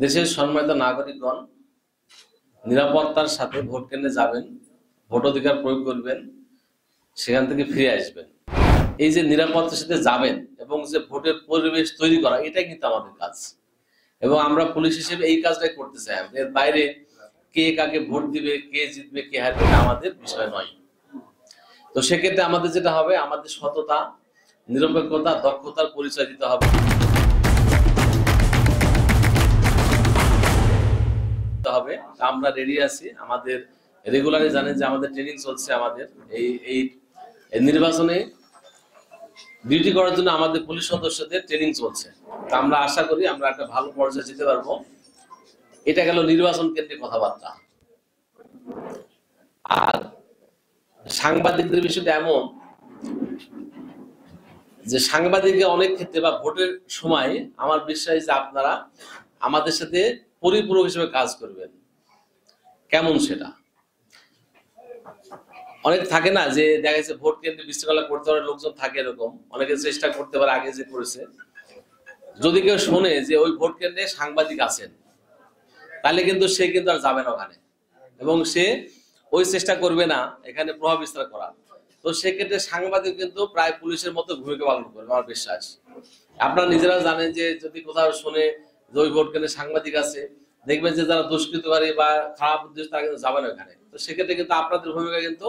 দেশের সম্মানিত নাগরিকগণ, নিরাপত্তার সাথে ভোট কেন্দ্রে যাবেন, ভোটাধিকার প্রয়োগ করবেন, সেখান থেকে ফিরে আসবেন। এই যে নিরাপত্তার সাথে যাবেন এবং যে ভোটের পরিবেশ তৈরি করা, এটাই কিন্তু আমাদের কাজ এবং আমরা পুলিশ হিসেবে এই কাজটাই করতে চাই। এর বাইরে কে কাকে ভোট দিবে, কে জিতবে, কে হারবে, আমাদের বিষয় নয়। তো সেক্ষেত্রে আমাদের যেটা হবে, আমাদের সততা, নিরপেক্ষতা, দক্ষতার পরিচয় দিতে হবে। আমরা রেডি আছি। আমাদের রেগুলারই জানেন যে আমাদের ট্রেনিং চলছে। আমাদের এই নির্বাচনে ডিউটি করার জন্য আমাদের পুলিশ সদস্যদের ট্রেনিং চলছে। তা আমরা আশা করি আমরা একটা ভালো পর্যায়ে যেতে পারবো। এটা গেল নির্বাচন কেন্দ্রিক কথাবার্তা। আর সাংবাদিকদের বিষয়টা এমন যে সাংবাদিকরা অনেক ক্ষেত্রে বা ভোটের সময় আমার বিশ্বাস যে আপনারা আমাদের সাথে পরিপূরক হিসেবে কাজ করবেন। কেমন সেটা অনেক থাকে না, যে দেখা যাচ্ছে ভোট কেন্দ্রে বিশৃঙ্খলা করতে পারে লোকজন থাকে, এরকম অনেকে চেষ্টা করতে পারে আগে যে করেছে। যদি কেউ শোনে যে ওই ভোট কেন্দ্রে সাংবাদিক আছেন, তাহলে কিন্তু সে কিন্তু আর যাবে না ওখানে, এবং সে ওই চেষ্টা করবে না এখানে প্রভাব বিস্তার করার। তো সেক্ষেত্রে সাংবাদিক কিন্তু প্রায় পুলিশের মতো ভূমিকা পালন করবে আমার বিশ্বাস। আপনারা নিজেরা জানেন যে যদি কোথাও শোনে যে ওই ভোট কেন্দ্রে সাংবাদিক আছে, দেখবেন যে যারা দুষ্কৃতকারী বা খারাপ উদ্দেশ্য, তারা কিন্তু যাবে না ওখানে। তো সেক্ষেত্রে কিন্তু আপনাদের ভূমিকা কিন্তু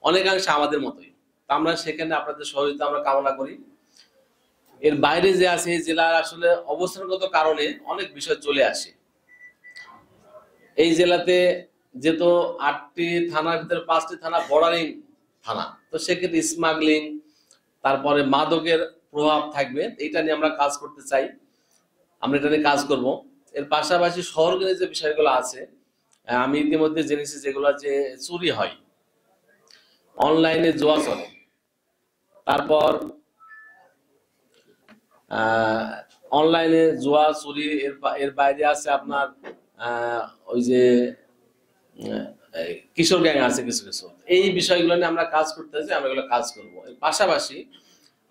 অনেকাংশে আমাদের মতোই। তো আমরা সেখানে আপনাদের সহযোগিতা আমরা কামনা করি। এর বাইরে যে আছে এই জেলার আসলে অবস্থানগত কারণে অনেক বিষয় চলে আসে। এই জেলাতে যেহেতু 8টি থানার ভিতরে 5টি থানা বর্ডারিং থানা, তো সেক্ষেত্রে স্মাগলিং, তারপরে মাদকের প্রভাব থাকবে। এটা নিয়ে আমরা কাজ করতে চাই, আমরা এটা নিয়ে কাজ করব। এর পাশাপাশি শহরকেন্দ্রিক যে বিষয়গুলো আছে, আমি ইতিমধ্যে জেনেছি যেগুলো যে চুরি হয়, অনলাইনে জুয়া চলে, তারপর অনলাইনে জুয়া চুরি, এর বাইরে আছে আপনার ওই যে কিশোর গ্যাং আছে কিছু কিছু। এই বিষয়গুলো নিয়ে আমরা কাজ করতে চাই, আমরা এগুলো কাজ করব। এর পাশাপাশি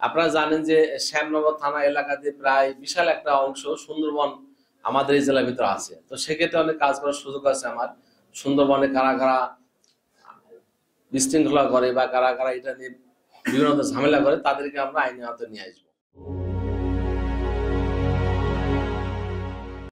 আপনারা জানেন যে শ্যামনগর থানা এলাকাতে প্রায় বিশাল একটা অংশ সুন্দরবন আমাদের এই জেলার ভিতরে আছে। তো সেক্ষেত্রে অনেক কাজ করার সুযোগ আছে আমার। সুন্দরবনে কারা কারা বিশৃঙ্খলা করে বা কারা কারা এটা নিয়ে বিভিন্ন ঝামেলা করে, তাদেরকে আমরা আইনের আওতায় নিয়ে আসবো।